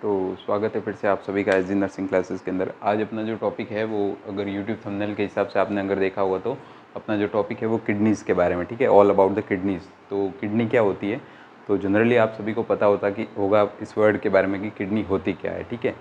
तो स्वागत है फिर से आप सभी का एसजी नर्सिंग क्लासेस के अंदर। आज अपना जो टॉपिक है वो अगर यूट्यूब थंबनेल के हिसाब से आपने अगर देखा होगा तो अपना जो टॉपिक है वो किडनीज़ के बारे में, ठीक है, ऑल अबाउट द किडनीज़। तो किडनी क्या होती है, तो जनरली आप सभी को पता होगा इस वर्ड के बारे में कि किडनी होती क्या है, ठीक है।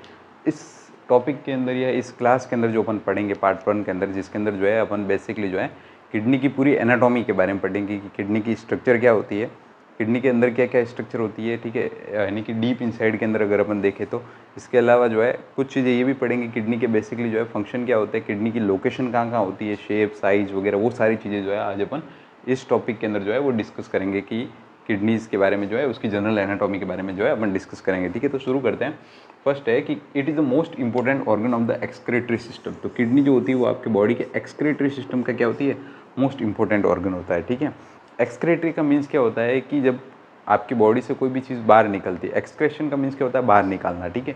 इस टॉपिक के अंदर या इस क्लास के अंदर जो अपन पढ़ेंगे पार्ट 1 के अंदर, जिसके अंदर जो है अपन बेसिकली जो है किडनी की पूरी एनाटॉमी के बारे में पढ़ेंगे कि किडनी की स्ट्रक्चर क्या होती है, किडनी के अंदर क्या क्या स्ट्रक्चर होती है, ठीक है, यानी कि डीप इनसाइड के अंदर अगर अपन देखें तो। इसके अलावा जो है कुछ चीज़ें ये भी पढ़ेंगे किडनी के बेसिकली जो है फंक्शन क्या होता है, किडनी की लोकेशन कहाँ कहाँ होती है, शेप साइज वगैरह वो सारी चीज़ें जो है आज अपन इस टॉपिक के अंदर जो है वो डिस्कस करेंगे कि किडनीज़ के बारे में जो है उसकी जनरल एनाटॉमी के बारे में जो है अपन डिस्कस करेंगे, ठीक है। तो शुरू करते हैं। फर्स्ट है कि it is the most important organ of the excretory system. तो किडनी जो होती है वो आपके बॉडी के एक्सक्रीटरी सिस्टम का क्या होती है, मोस्ट इंपॉर्टेंट ऑर्गन होता है, ठीक है। एक्सक्रीटरी का मीन्स क्या होता है कि जब आपकी बॉडी से कोई भी चीज़ बाहर निकलती है, एक्सक्रेशन का मीन्स क्या होता है, बाहर निकालना, ठीक है।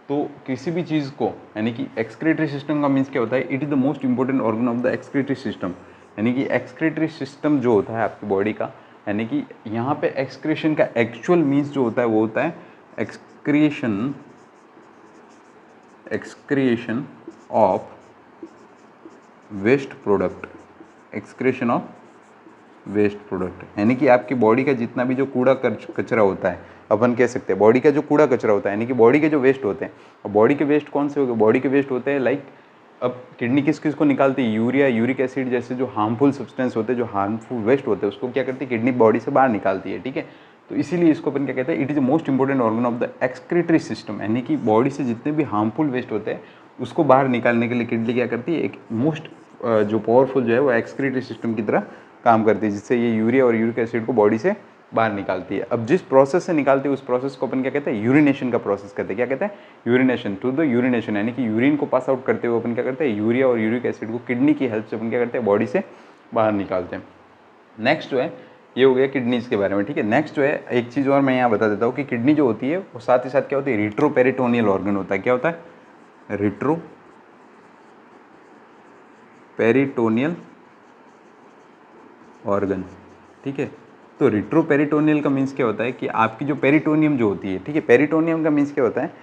तो किसी भी चीज़ को यानी कि एक्सक्रीटरी सिस्टम का मीन्स क्या होता है, it is the most important organ of the excretory system. यानी कि एक्सक्रीटरी सिस्टम जो होता है आपकी बॉडी का, यानी कि यहाँ पे एक्सक्रेशन का एक्चुअल मीन्स जो होता है वो होता है excretion excretion of waste product, excretion of waste product. यानी कि आपकी बॉडी का जितना भी जो कूड़ा कचरा होता है, अपन कह सकते हैं बॉडी का जो कूड़ा कचरा होता है, यानी कि बॉडी के जो वेस्ट होते हैं। और बॉडी के वेस्ट कौन से हो गए, बॉडी के वेस्ट होते हैं लाइक, अब किडनी किस किस को निकालती है, यूरिया, यूरिक एसिड जैसे जो हार्मफुल सब्सटेंस होते हैं, जो हार्मफुल वेस्ट होते हैं, उसको क्या करती है किडनी बॉडी से बाहर निकालती है, ठीक है। तो इसीलिए इसको अपन क्या कहते हैं, it is the most important organ of the excretory system. यानी कि बॉडी से जितने भी हार्मफुल वेस्ट होते हैं उसको बाहर निकालने के लिए किडनी क्या करती है, एक मोस्ट जो पावरफुल जो है वो एक्सक्रीटरी सिस्टम की तरह काम करती है, जिससे ये यूरिया और यूरिक एसिड को बॉडी से बाहर निकालती है। अब जिस प्रोसेस से निकालती है उस प्रोसेस को अपन क्या कहते हैं, यूरिनेशन का प्रोसेस कहते हैं। क्या कहते हैं, यूरिनेशन, टू द यूरिनेशन, यानी कि यूरिन को पास आउट करते हुए अपन क्या करते हैं, यूरिया और यूरिक एसिड को किडनी की हेल्प से अपन क्या करते हैं, बॉडी से बाहर निकालते हैं। नेक्स्ट जो है ये हो गया किडनीज़ के बारे में, ठीक है। नेक्स्ट जो है एक चीज़ और मैं यहाँ बता देता हूँ कि किडनी जो होती है वो साथ ही साथ क्या होती है, रिट्रोपेरिटोनियल ऑर्गन होता है। क्या होता है, रिट्रो पेरिटोनियल ऑर्गन, ठीक है। तो रिट्रोपेरिटोनियल का मीन्स क्या होता है कि आपकी जो पेरिटोनियम जो होती है, ठीक है, पेरिटोनियम का मीन्स क्या होता है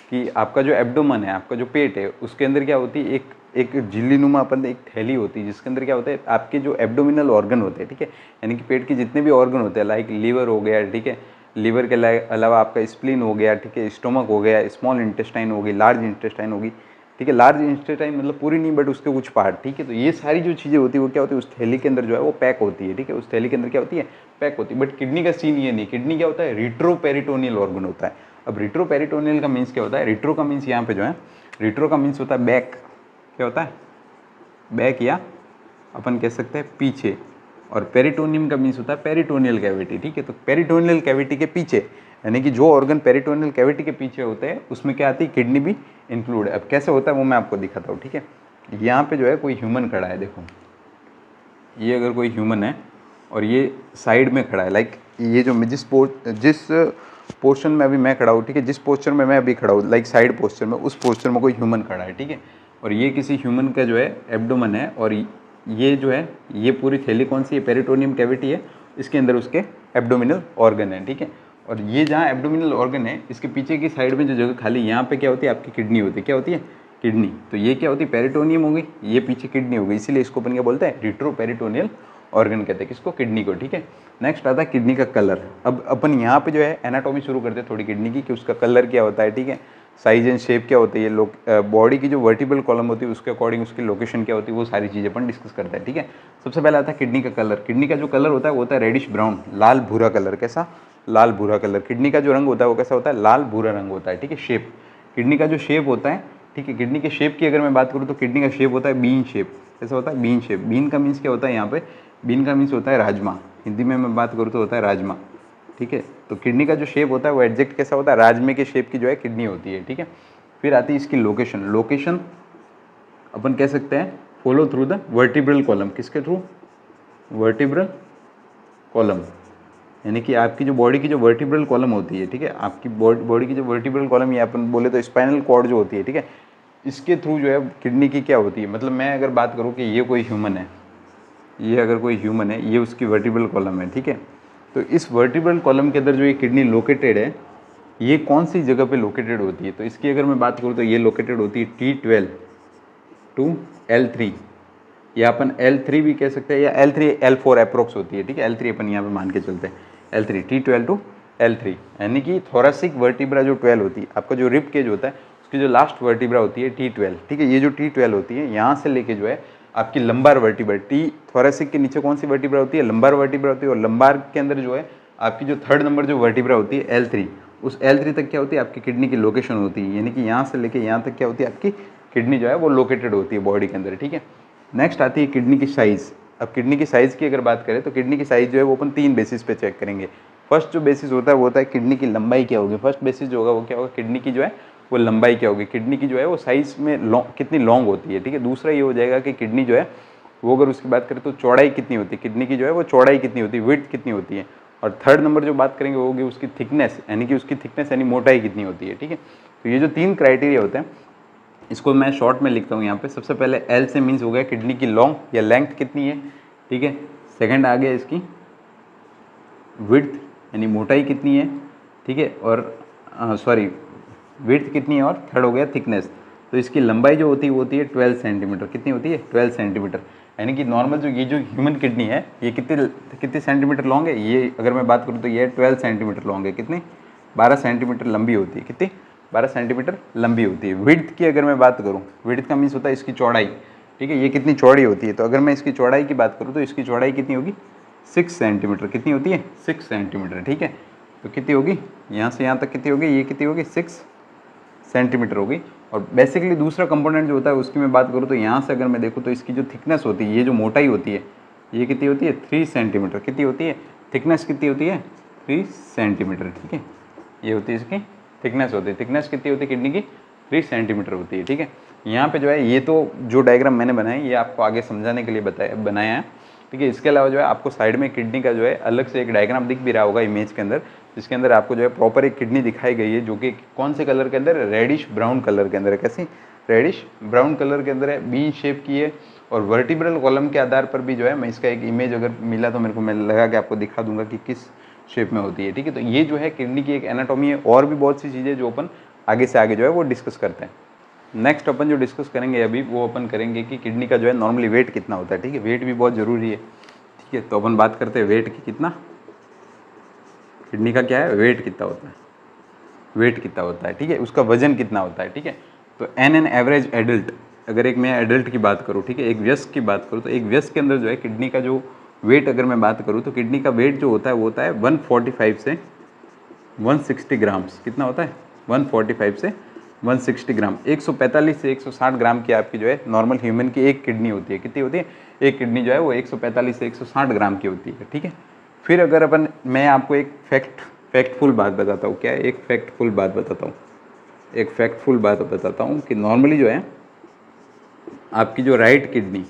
कि आपका जो एब्डोमन है, आपका जो पेट है, उसके अंदर क्या होती है, एक झिल्ली अपन एक थैली होती है, जिसके अंदर क्या होता है आपके जो एब्डोमिनल ऑर्गन होते हैं, ठीक है। यानी कि पेट के जितने भी ऑर्गन होते हैं, लाइक लीवर हो गया, ठीक है, लीवर के अलावा आपका स्प्लीन हो गया, ठीक है, स्टोमक हो गया, स्मॉल इंटेस्टाइन होगी, लार्ज इंटेस्टाइन होगी, ठीक है। लार्ज इंटेस्टाइन मतलब पूरी नहीं बट उसके कुछ पार्ट, ठीक है। तो ये सारी जो चीज़ें होती है वो क्या होती है, उस थैली के अंदर जो है वो पैक होती है, ठीक है। उस थैली के अंदर क्या होती है, पैक होती है। बट किडनी का सीन ये नहीं, किडनी क्या होता है, रिट्रोपेरिटोनियल ऑर्गन होता है। अब रिट्रोपेरिटोनियल का मीन्स क्या होता है, रिट्रो का मीन्स यहाँ पे जो है, रिट्रो का मीन्स होता है बैक। क्या होता है, बैक, या अपन कह सकते हैं पीछे। और पेरिटोनियम का मीन्स होता है पेरिटोनियल कैविटी, ठीक है। तो पेरिटोनियल कैविटी के पीछे, यानी कि जो ऑर्गन पेरिटोनियल कैविटी के पीछे होते हैं उसमें क्या आती है, किडनी भी इंक्लूड है। अब कैसे होता है वो मैं आपको दिखाता हूँ, ठीक है। यहाँ पे जो है कोई ह्यूमन खड़ा है, देखो ये अगर कोई ह्यूमन है और ये साइड में खड़ा है, लाइक ये जो जिस पोस्चर में अभी मैं खड़ा हूँ, ठीक है, जिस पोस्चर में मैं अभी खड़ा हूँ, लाइक साइड पोस्चर में, उस पोस्चर में कोई ह्यूमन खड़ा है, ठीक है। और ये किसी ह्यूमन का जो है एब्डोमन है, और ये जो है ये पूरी थैली कौन सी है, पेरिटोनियम कैविटी है, इसके अंदर उसके एब्डोमिनल ऑर्गन है, ठीक है। और ये जहाँ एब्डोमिनल ऑर्गन है इसके पीछे की साइड में जो जगह खाली, यहाँ पे क्या होती है, आपकी किडनी होती है। क्या होती है, किडनी। तो ये क्या होती है, पेरिटोनियम हो गई, ये पीछे किडनी हो गई, इसीलिए इसको अपन क्या बोलते हैं, रिट्रोपेरिटोनियल ऑर्गन कहते हैं, किसको, किडनी को, ठीक है। नेक्स्ट आता है किडनी का कलर। अब अपन यहाँ पे जो है एनाटॉमी शुरू करते हैं थोड़ी किडनी की, कि उसका कलर क्या होता है, ठीक है, साइज एंड शेप क्या होती है, लोग बॉडी की जो वर्टिब्रल कॉलम होती है उसके अकॉर्डिंग उसकी लोकेशन क्या होती है, वो सारी चीज़ें अपन डिस्कस करते हैं, ठीक है। सबसे पहले आता है किडनी का कलर। किडनी का जो कलर होता है वो होता है रेडिश ब्राउन, लाल भूरा कलर। कैसा, लाल भूरा कलर। किडनी का जो रंग होता है वो कैसा होता है, लाल भूरा रंग होता है, ठीक है। शेप, किडनी का जो शेप होता है, ठीक है, किडनी के शेप की अगर मैं बात करूँ तो किडनी का शेप होता है बीन शेप। कैसा होता है, बीन शेप। बीन का मीन्स क्या होता है, यहाँ पे बीन का मीन्स होता है राजमा, हिंदी में मैं बात करूँ तो होता है राजमा, ठीक है। तो किडनी का जो शेप होता है वो एग्जैक्ट कैसा होता है, राजमे के शेप की जो है किडनी होती है, ठीक है। फिर आती है इसकी लोकेशन। लोकेशन अपन कह सकते हैं follow through the vertebral column. किसके थ्रू, वर्टिब्रल कॉलम। यानी कि आपकी जो बॉडी की जो वर्टिब्रल कॉलम होती है, ठीक है, आपकी बॉडी की जो वर्टिब्रल कॉलम, या अपन बोले तो स्पाइनल कॉर्ड जो होती है, ठीक है, इसके थ्रू जो है किडनी की क्या होती है। मतलब मैं अगर बात करूँ कि ये कोई ह्यूमन है, ये अगर कोई ह्यूमन है, ये उसकी वर्टिब्रल कॉलम है, ठीक है। तो इस वर्टिब्रल कॉलम के अंदर जो ये किडनी लोकेटेड है, ये कौन सी जगह पे लोकेटेड होती है, तो इसकी अगर मैं बात करूँ तो ये लोकेटेड होती है T12 टू L3, या अपन L3 भी कह सकते हैं, या L3 L4 अप्रोक्स होती है, ठीक है। L3 अपन यहाँ पे मान के चलते हैं, L3 T12 टू L3, यानी कि थोरेसिक वर्टिब्रा जो 12 होती है, आपका जो रिब केज होता है उसकी जो लास्ट वर्टिब्रा होती है T12, ठीक है। ये जो T12 होती है यहाँ से लेके जो है आपकी लंबार वर्टिब्रा, थोरेसिक के नीचे कौन सी वर्टिब्रा होती है, लंबार वर्टिब्रा होती है, और लंबार के अंदर जो है आपकी जो थर्ड नंबर जो वर्टिब्रा होती है L3, उस L3 तक क्या होती है आपकी किडनी की लोकेशन होती है, यानी कि यहाँ से लेके यहाँ तक क्या होती है आपकी किडनी जो है वो लोकेटेड होती है बॉडी के अंदर, ठीक है। नेक्स्ट आती है किडनी की साइज़। अब किडनी की साइज़ की अगर बात करें तो किडनी की साइज़ जो है वो अपन 3 बेसिस पे चेक करेंगे। फर्स्ट जो बेसिस होता है वो होता है किडनी की लंबाई क्या होगी, फर्स्ट बेसिस जो होगा वो क्या होगा, किडनी की जो है वो लंबाई क्या होगी, किडनी की जो है वो साइज़ में कितनी लॉन्ग होती है, ठीक है। दूसरा ये हो जाएगा कि किडनी जो है वो अगर उसकी बात करें तो चौड़ाई कितनी होती है, किडनी की जो है वो चौड़ाई कितनी होती है, विड्थ कितनी होती है। और थर्ड नंबर जो बात करेंगे वो होगी उसकी थिकनेस, यानी कि उसकी थिकनेस यानी मोटाई कितनी होती है, ठीक है। तो ये जो 3 क्राइटेरिया होते हैं इसको मैं शॉर्ट में लिखता हूँ यहाँ पे। सबसे पहले L से मीन्स हो गया किडनी की लॉन्ग या लेंथ कितनी है, ठीक है। सेकंड आ गया इसकी विड्थ यानी मोटाई कितनी है, ठीक है, और सॉरी विड्थ कितनी है, और थर्ड हो गया थिकनेस। तो इसकी लंबाई जो होती है वो होती है 12 सेंटीमीटर, कितनी होती है 12 सेंटीमीटर, यानी कि नॉर्मल जो ये जो ह्यूमन किडनी है ये कितने सेंटीमीटर लॉन्ग है, ये अगर मैं बात करूँ तो ये 12 सेंटीमीटर लॉन्ग है, कितनी 12 सेंटीमीटर लंबी होती है, कितनी 12 सेंटीमीटर लंबी होती है। विड्थ की अगर मैं बात करूँ, विड्थ का मीन्स होता है इसकी चौड़ाई, ठीक है, ये कितनी चौड़ी होती है। तो अगर मैं इसकी चौड़ाई की बात करूँ तो इसकी चौड़ाई कितनी होगी 6 सेंटीमीटर, कितनी होती है 6 सेंटीमीटर, ठीक है। तो कितनी होगी यहाँ से यहाँ तक कितनी होगी, ये कितनी होगी 6 सेंटीमीटर होगी। और बेसिकली दूसरा कंपोनेंट जो होता है उसकी मैं बात करूँ तो यहाँ से अगर मैं देखूँ तो इसकी जो थिकनेस होती है, ये जो मोटाई होती है ये कितनी होती है 3 सेंटीमीटर, कितनी होती है थिकनेस कितनी होती है 3 सेंटीमीटर, ठीक है। ये होती है इसकी थिकनेस होती है, थिकनेस कितनी होती है किडनी की 3 सेंटीमीटर होती है, ठीक है। यहाँ पे जो है ये तो जो डायग्राम मैंने बनाया ये आपको आगे समझाने के लिए बनाया है, ठीक है। इसके अलावा जो है आपको साइड में किडनी का जो है अलग से एक डायग्राम दिख भी रहा होगा इमेज के अंदर, जिसके अंदर आपको जो है प्रॉपर एक किडनी दिखाई गई है जो कि कौन से कलर के अंदर, रेडिश ब्राउन कलर के अंदर है। कैसी रेडिश ब्राउन कलर के अंदर है, बी शेप की है, और वर्टिब्रल कॉलम के आधार पर भी जो है मैं इसका एक इमेज अगर मिला तो मेरे को मैं लगा के आपको दिखा दूंगा कि किस शेप में होती है, ठीक है। तो ये जो है किडनी की एक एनाटॉमी है, और भी बहुत सी चीज़ें जो अपन आगे से आगे जो है वो डिस्कस करते हैं। नेक्स्ट अपन जो डिस्कस करेंगे अभी वो अपन करेंगे कि किडनी का जो है नॉर्मली वेट कितना होता है, ठीक है। वेट भी बहुत ज़रूरी है, ठीक है। तो अपन बात करते हैं वेट की, कितना किडनी का क्या है वेट कितना होता है, वेट कितना होता है, ठीक है, उसका वजन कितना होता है, ठीक है। तो एन एवरेज एडल्ट, अगर एक मैं एडल्ट की बात करूँ, ठीक है, एक वयस्क की बात करूँ, तो एक वयस्क के अंदर जो है किडनी का जो वेट अगर मैं बात करूँ तो किडनी का वेट जो होता है वो होता है 145 से 160 ग्राम्स, कितना होता है 145 से 160 ग्राम, 145 से 160 ग्राम की आपकी जो है नॉर्मल ह्यूमन की एक किडनी होती है, कितनी होती है एक किडनी जो है वो 145 से 160 ग्राम की होती है, ठीक है। फिर अगर अपन मैं आपको एक फैक्टफुल बात बताता हूँ, क्या है एक फैक्टफुल बात बताता हूँ, एक फैक्टफुल बात बताता हूँ कि नॉर्मली जो है आपकी जो राइट किडनी,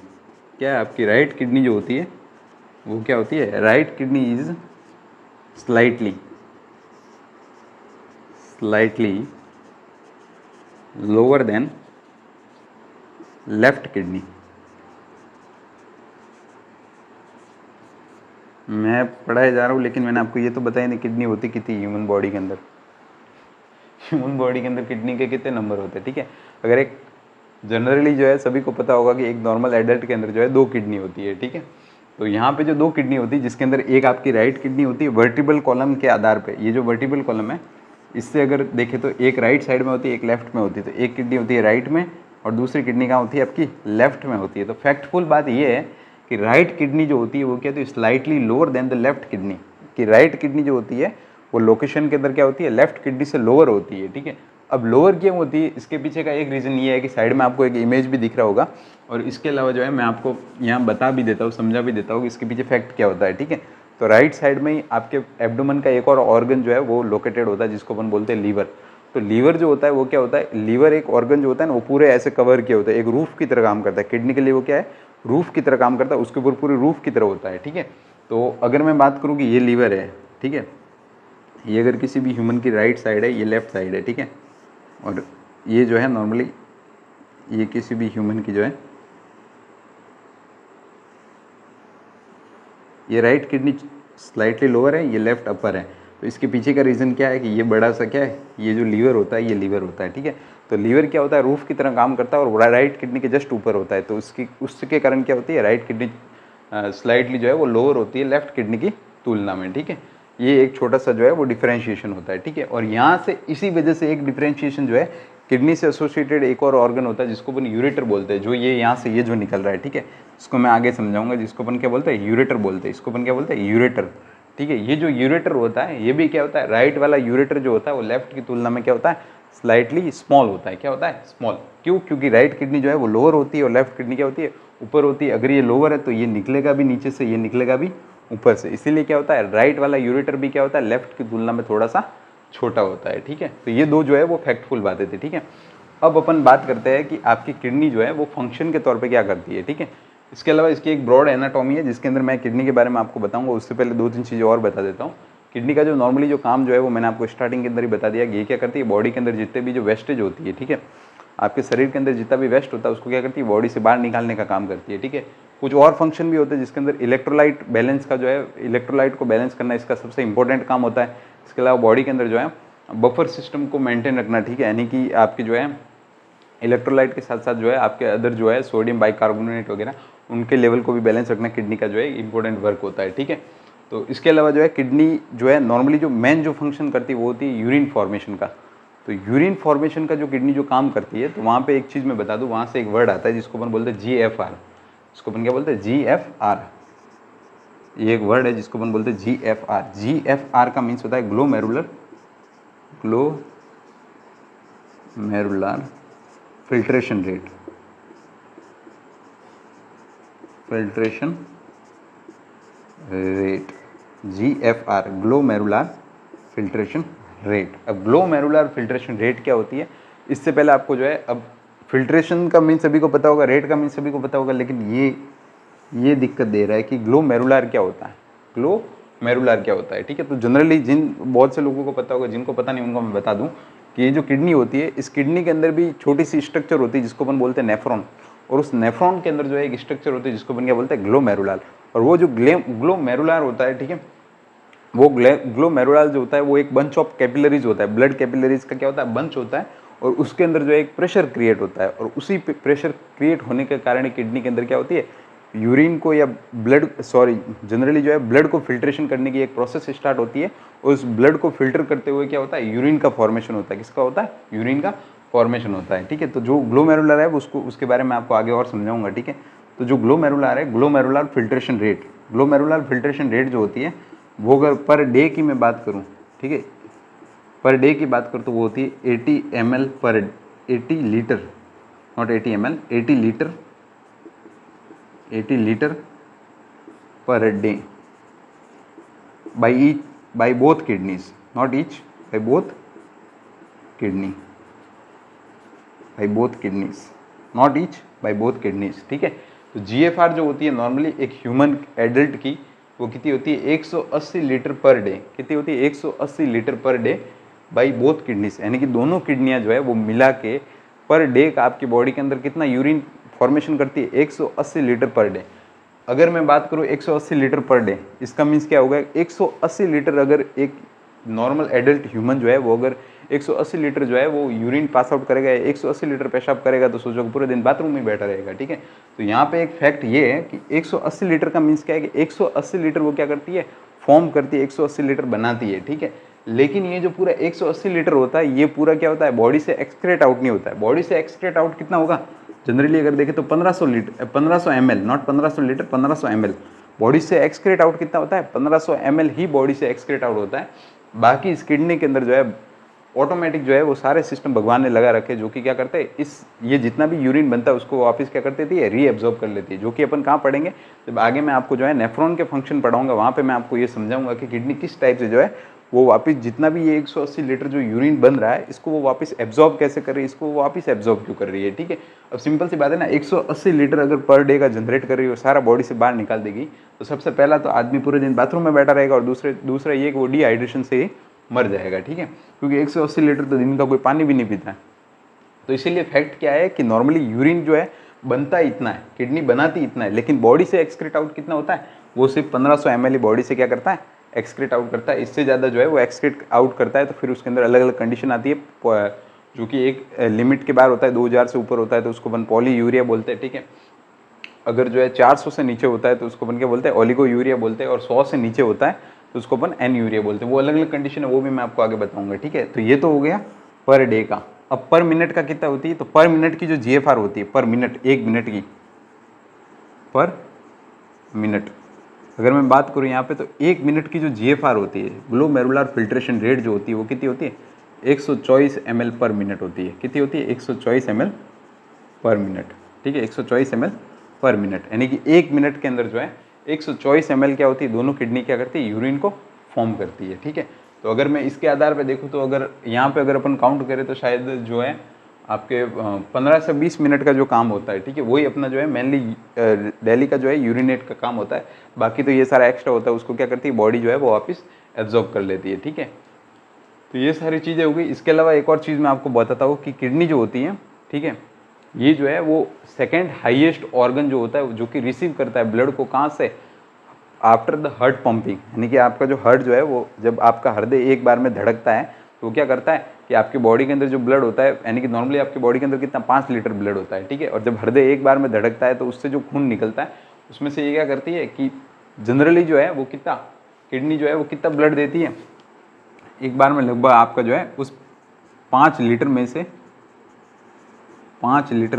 क्या है आपकी राइट किडनी जो होती है वो क्या होती है, right kidney is slightly lower than left kidney. मैं पढ़ाए जा रहा हूँ लेकिन मैंने आपको ये तो बताया नहीं किडनी होती कितनी ह्यूमन बॉडी के अंदर, ह्यूमन बॉडी के अंदर किडनी के कितने नंबर होते हैं, ठीक है। अगर एक जनरली जो है सभी को पता होगा कि एक नॉर्मल एडल्ट के अंदर जो है 2 किडनी होती है, ठीक है। तो यहाँ पे जो 2 किडनी होती है जिसके अंदर एक आपकी राइट किडनी होती है वर्टिबल कॉलम के आधार पे, ये जो वर्टिबल कॉलम है इससे अगर देखें तो एक राइट साइड में होती है एक लेफ्ट में होती है, तो एक किडनी होती है राइट में और दूसरी किडनी कहाँ होती है आपकी लेफ्ट में होती है। तो फैक्टफुल बात ये है कि राइट किडनी जो होती है वो क्या होती है slightly lower than the left kidney, कि राइट किडनी जो होती है वो लोकेशन के अंदर क्या होती है लेफ्ट किडनी से लोअर होती है, ठीक है। अब लोअर क्यों होती है इसके पीछे का एक रीज़न ये है कि साइड में आपको एक इमेज भी दिख रहा होगा, और इसके अलावा जो है मैं आपको यहाँ बता भी देता हूँ, समझा भी देता हूँ कि इसके पीछे फैक्ट क्या होता है, ठीक है। तो राइट साइड में ही आपके एब्डोमेन का एक और ऑर्गन जो है वो लोकेटेड होता है जिसको अपन बोलते हैं लीवर। तो लीवर जो होता है वो क्या होता है, लीवर एक ऑर्गन जो होता है ना वो पूरे ऐसे कवर किया होता है, एक रूफ की तरह काम करता है। किडनी के लिए वो क्या है रूफ की तरह काम करता है, उसके ऊपर पूरे रूफ की तरह होता है, ठीक है। तो अगर मैं बात करूँ कि ये लीवर है, ठीक है, ये अगर किसी भी ह्यूमन की राइट साइड है ये लेफ्ट साइड है, ठीक है, और ये जो है नॉर्मली ये किसी भी ह्यूमन की जो है ये राइट किडनी स्लाइटली लोअर है, ये लेफ्ट अपर है। तो इसके पीछे का रीज़न क्या है कि ये बड़ा सा क्या है, ये जो लीवर होता है, ये लीवर होता है, ठीक है। तो लीवर क्या होता है, रूफ की तरह काम करता है और राइट किडनी के जस्ट ऊपर होता है। तो उसके कारण क्या होती है, राइट किडनी स्लाइटली जो है वो लोअर होती है लेफ्ट किडनी की तुलना में, ठीक है। ये एक छोटा सा जो है वो डिफरेंशिएशन होता है, ठीक है। और यहाँ से इसी वजह से एक डिफरेंशिएशन जो है, किडनी से एसोसिएटेड एक और ऑर्गन होता है जिसको अपन यूरेटर बोलते हैं, जो ये यहाँ से ये जो निकल रहा है, ठीक है। इसको मैं आगे समझाऊंगा, जिसको अपन क्या बोलते हैं, यूरेटर बोलते हैं। इसको अपन क्या बोलते हैं, यूरेटर, ठीक है। ये जो यूरेटर होता है ये भी क्या होता है, राइट वाला यूरेटर जो होता है वो लेफ्ट की तुलना में क्या होता है, स्लाइटली स्मॉल होता है। क्या होता है, स्मॉल। क्यों, क्योंकि राइट किडनी जो है वो लोअर होती है और लेफ्ट किडनी क्या होती है, ऊपर होती है। अगर ये लोअर है तो ये निकलेगा भी नीचे से, ये निकलेगा भी ऊपर से। इसीलिए क्या होता है, राइट वाला यूरेटर भी क्या होता है, लेफ्ट की तुलना में थोड़ा सा छोटा होता है, ठीक है। तो ये दो जो है वो फैक्टफुल बातें थी, ठीक है। अब अपन बात करते हैं कि आपकी किडनी जो है वो फंक्शन के तौर पे क्या करती है, ठीक है। इसके अलावा इसकी एक ब्रॉड एनाटॉमी है जिसके अंदर मैं किडनी के बारे में आपको बताऊंगा। उससे पहले 2-3 चीज़ें और बता देता हूँ। किडनी का जो नॉर्मली जो काम जो है वो मैंने आपको स्टार्टिंग के अंदर ही बता दिया। ये क्या करती है, बॉडी के अंदर जितने भी जो वेस्टेज होती है, ठीक है, आपके शरीर के अंदर जितना भी वेस्ट होता है उसको क्या करती है, बॉडी से बाहर निकालने का काम करती है, ठीक है। कुछ और फंक्शन भी होते हैं जिसके अंदर इलेक्ट्रोलाइट बैलेंस का जो है, इलेक्ट्रोलाइट को बैलेंस करना इसका सबसे इंपॉर्टेंट काम होता है। इसके अलावा बॉडी के अंदर जो है बफर सिस्टम को मेंटेन रखना, ठीक है, यानी कि आपकी जो है इलेक्ट्रोलाइट के साथ साथ जो है आपके अदर जो है सोडियम बाइकार्बोनेट वगैरह उनके लेवल को भी बैलेंस रखना किडनी का जो है इंपॉर्टेंट वर्क होता है, ठीक है। तो इसके अलावा जो है किडनी जो है नॉर्मली जो मेन जो फंक्शन करती है वो होती है यूरिन फॉर्मेशन का। तो यूरिन फॉर्मेशन का जो किडनी जो काम करती है, तो वहाँ पे एक चीज़ मैं बता दूँ, वहाँ से एक वर्ड आता है जिसको अपन बोलते हैं GFR। इसको अपन क्या बोलते हैं, GFR। ये एक वर्ड है जिसको अपन बोलते हैं GFR। GFR का मीन्स होता है glomerular filtration rate, GFR, glomerular filtration rate. अब ग्लोमेरुलर फिल्ट्रेशन रेट क्या होती है, इससे पहले आपको जो है, अब फिल्ट्रेशन का मीन सभी को पता होगा, रेट का मीन सभी को पता होगा, लेकिन ये दिक्कत दे रहा है कि ग्लोमेरुलर क्या होता है, ग्लोमेरुलर क्या होता है, ठीक है। तो जनरली बहुत से लोगों को पता होगा, जिनको पता नहीं उनको मैं बता दूं कि ये जो किडनी होती है, इस किडनी के अंदर भी छोटी सी स्ट्रक्चर होती है जिसको अपन बोलते हैं नेफ्रॉन, और उस नेफ्रॉन के अंदर जो है एक स्ट्रक्चर होती है जिसको अपन क्या बोलते हैं, ग्लोमेरुलर। और वो जो ग्लोमेरुलर होता है, ठीक है, वो ग्लोमेरुलर जो होता है वो एक बंच ऑफ कैपिलरीज होता है, ब्लड कैपिलरीज का क्या होता है, बंच होता है, और उसके अंदर जो है एक प्रेशर क्रिएट होता है, और उसी प्रेशर क्रिएट होने के कारण किडनी के अंदर क्या होती है, यूरिन को या जनरली जो है ब्लड को फिल्ट्रेशन करने की एक प्रोसेस स्टार्ट होती है। उस ब्लड को फिल्टर करते हुए क्या होता है, यूरिन का फॉर्मेशन होता है। किसका होता है, यूरिन का फॉर्मेशन होता है, ठीक है। तो जो ग्लोमेरुलर है उसके बारे में आपको आगे और समझाऊंगा, ठीक है। तो जो ग्लोमेरुलर है, ग्लोमेरुलर फिल्ट्रेशन रेट जो होती है वो अगर पर डे की मैं बात करूं, ठीक है, पर डे की बात करूं तो वो होती है 80 ml पर 80 litre, not 80 ml, 80 litre per day by both kidneys, not each, by both kidneys, not each, by both kidneys, ठीक है। तो GFR जो होती है नॉर्मली एक ह्यूमन एडल्ट की, वो कितनी होती है, 180 लीटर पर डे। कितनी होती है, 180 litre per day by both kidneys, यानी कि दोनों किडनियां जो है वो मिला के पर डे का आपकी बॉडी के अंदर कितना यूरिन फॉर्मेशन करती है, 180 लीटर पर डे। अगर मैं बात करूँ 180 लीटर पर डे, इसका मीन्स क्या होगा, 180 लीटर अगर एक नॉर्मल एडल्ट ह्यूमन जो है वो अगर 180 लीटर जो है वो यूरिन पास आउट करेगा, 180 लीटर पेशाब करेगा, तो सोचो पूरे दिन बाथरूम में बैठा रहेगा, ठीक है। तो यहाँ पे एक फैक्ट ये है कि 180 लीटर का मीन्स क्या है कि 180 लीटर वो क्या करती है, फॉर्म करती है, 180 लीटर बनाती है, ठीक है। लेकिन ये जो पूरा 180 लीटर होता है, ये पूरा क्या होता है, बॉडी से एक्सक्रेट आउट नहीं होता है। बॉडी से एक्सक्रेट आउट कितना होगा, जनरली अगर देखें तो 1500 ml, not 1500 litre, 1500 ml body से एक्सक्रेट आउट कितना होता है, 1500 ml ही बॉडी से एक्सक्रेट आउट होता है। बाकी इस किडनी के अंदर जो है ऑटोमेटिक जो है वो सारे सिस्टम भगवान ने लगा रखे, जो कि क्या करते हैं, ये जितना भी यूरिन बनता है उसको वापस क्या करती है, रीएब्जॉर्ब कर लेती है, जो कि अपन कहाँ पढ़ेंगे, जब आगे मैं आपको जो है नेफ्रॉन के फंक्शन पढ़ाऊंगा, वहाँ पे मैं आपको ये समझाऊंगा कि किडनी किस टाइप से जो है वो वापस जितना भी ये 180 लीटर जो यूरिन बन रहा है, इसको वो वापस एब्जॉर्ब कैसे कर रही है, इसको वो वापस एब्जॉर्ब क्यों कर रही है, ठीक है। अब सिंपल सी बात है ना, 180 लीटर अगर पर डे का जनरेट कर रही है और सारा बॉडी से बाहर निकाल देगी, तो सबसे पहला तो आदमी पूरे दिन बाथरूम में बैठा रहेगा, और दूसरा ये कि वो डिहाइड्रेशन से ही मर जाएगा, ठीक है, क्योंकि 180 लीटर तो दिन का कोई पानी भी नहीं पीता है। तो इसीलिए फैक्ट क्या है कि नॉर्मली यूरिन जो है बनता इतना है, किडनी बनाती इतना है, लेकिन बॉडी से एक्सक्रीट आउट कितना होता है, वो सिर्फ 1500 ml बॉडी से क्या करता है, एक्सक्रीट आउट करता है, इससे ज़्यादा जो है वो एक्सक्रीट आउट करता है, तो फिर उसके अंदर अलग अलग कंडीशन आती है, जो कि एक लिमिट के बाहर होता है, 2000 से ऊपर होता है तो उसको अपन पॉली यूरिया बोलते हैं, ठीक है। अगर जो है 400 से नीचे होता है तो उसको अपन क्या बोलते हैं, ओलिगो यूरिया बोलते हैं, और 100 से नीचे होता है तो उसको अपन एन यूरिया बोलते हैं। वो अलग अलग कंडीशन है, वो भी मैं आपको आगे बताऊंगा, ठीक है। तो ये तो हो गया पर डे का। अब पर मिनट का कितना होती है, तो पर मिनट की जो GFR होती है, पर मिनट, एक मिनट की, पर मिनट अगर मैं बात करूँ यहाँ पे, तो एक मिनट की जो GFR होती है, ग्लोमेरुलर फिल्ट्रेशन रेट जो होती है, वो कितनी होती है, 124 ml पर मिनट होती है। कितनी होती है, 124 ml पर मिनट, ठीक है, 124 ml पर मिनट, यानी कि एक मिनट के अंदर जो है 124 ml क्या होती है, दोनों किडनी क्या करती है, यूरिन को फॉर्म करती है, ठीक है। तो अगर मैं इसके आधार पर देखूँ, तो अगर यहाँ पे अगर अपन काउंट करें तो शायद जो है आपके 15 से 20 मिनट का जो काम होता है, ठीक है, वही अपना जो है मेनली डेली का जो है यूरिनेट का काम होता है। बाकी तो ये सारा एक्स्ट्रा होता है, उसको क्या करती है बॉडी जो है वो वापस एब्जॉर्ब कर लेती है, ठीक है। तो ये सारी चीज़ें हो गई। इसके अलावा एक और चीज़ मैं आपको बताता हूँ कि किडनी जो होती है, ठीक है, ये जो है वो सेकेंड हाईएस्ट ऑर्गन जो होता है, जो कि रिसीव करता है ब्लड को, कहाँ से, आफ्टर द हार्ट पंपिंग, यानी कि आपका जो हार्ट जो है वो जब आपका हृदय एक बार में धड़कता है तो वो क्या करता है कि आपकी बॉडी के अंदर जो ब्लड होता है, यानी कि नॉर्मली आपकी बॉडी के अंदर कितना 5 लीटर ब्लड होता है, ठीक है। और जब हृदय एक बार में धड़कता है तो उससे जो खून निकलता है उसमें से ये क्या करती है कि जनरली जो है वो कितना, किडनी जो है वो कितना ब्लड देती है एक बार में, लगभग आपका जो है उस 5 लीटर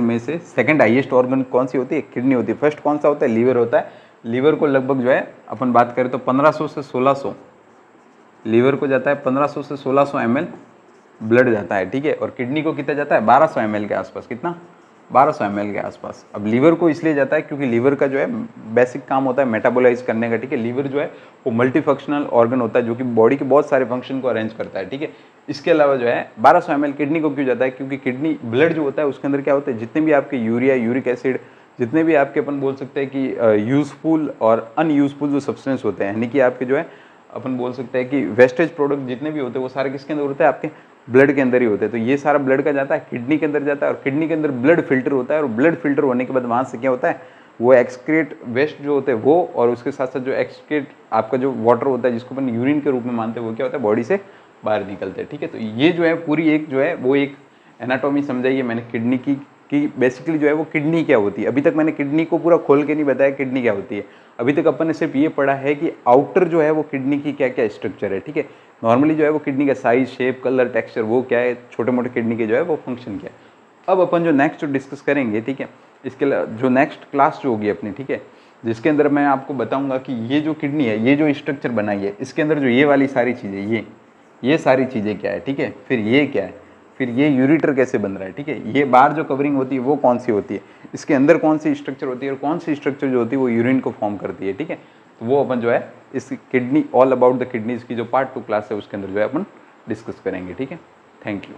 में से सेकंड हाईएस्ट ऑर्गन कौन सी होती है, किडनी होती है। फर्स्ट कौन सा होता है, लीवर होता है। लीवर को लगभग जो है अपन बात करें तो 1500 से 1600, लीवर को जाता है 1500 से 1600 ml ब्लड जाता है, ठीक है। और किडनी को कितना जाता है, 1200 ml के आसपास, कितना, 1200 ml के आसपास। अब लीवर को इसलिए जाता है क्योंकि लीवर का जो है बेसिक काम होता है मेटाबोलाइज करने का, ठीक है। लीवर जो है वो मल्टीफंक्शनल ऑर्गन होता है जो कि बॉडी के बहुत सारे फंक्शन को अरेंज करता है, ठीक है। इसके अलावा जो है 1200 ml किडनी को क्यों जाता है, क्योंकि किडनी ब्लड जो होता है उसके अंदर क्या होता है, जितने भी आपके यूरिया, यूरिक एसिड, जितने भी आपके अपन बोल सकते हैं कि यूजफुल और अनयूजफुल जो सब्सटेंस होते हैं, यानी कि आपके जो है अपन बोल सकते हैं कि वेस्टेज प्रोडक्ट जितने भी होते हैं वो सारे किसके अंदर होते हैं, आपके ब्लड के अंदर ही होते हैं। तो ये सारा ब्लड का जाता है किडनी के अंदर जाता है, और किडनी के अंदर ब्लड फिल्टर होता है, और ब्लड फिल्टर होने के बाद वहाँ से क्या होता है, वो एक्सक्रीट वेस्ट जो होते हैं वो, और उसके साथ साथ जो एक्सक्रीट आपका जो वाटर होता है जिसको अपन यूरिन के रूप में मानते हैं, वो क्या होता है, बॉडी से बाहर निकलते हैं, ठीक है। तो ये जो है पूरी एक जो है वो एक एनाटॉमी समझाई है मैंने किडनी की, कि बेसिकली जो है वो किडनी क्या होती है। अभी तक मैंने किडनी को पूरा खोल के नहीं बताया किडनी क्या होती है, अभी तक अपन ने सिर्फ ये पढ़ा है कि आउटर जो है वो किडनी की क्या क्या स्ट्रक्चर है, ठीक है। नॉर्मली जो है वो किडनी का साइज, शेप, कलर, टेक्सचर वो क्या है, छोटे मोटे किडनी के जो है वो फंक्शन क्या है। अब अपन जो नेक्स्ट डिस्कस करेंगे, ठीक है, इसके जो नेक्स्ट क्लास जो होगी अपनी, ठीक है, जिसके अंदर मैं आपको बताऊंगा कि ये जो किडनी है, ये जो स्ट्रक्चर बनाई है, इसके अंदर जो ये वाली सारी चीज़ें, ये सारी चीज़ें क्या है, ठीक है। फिर ये क्या है, फिर ये यूरिटर कैसे बन रहा है, ठीक है। ये बाहर जो कवरिंग होती है वो कौन सी होती है, इसके अंदर कौन सी स्ट्रक्चर होती है, और कौन सी स्ट्रक्चर जो होती है वो यूरिन को फॉर्म करती है, ठीक है। तो वो अपन जो है इस kidney, all about the kidneys की जो पार्ट 2 क्लास है उसके अंदर जो है अपन डिस्कस करेंगे, ठीक है। Thank you.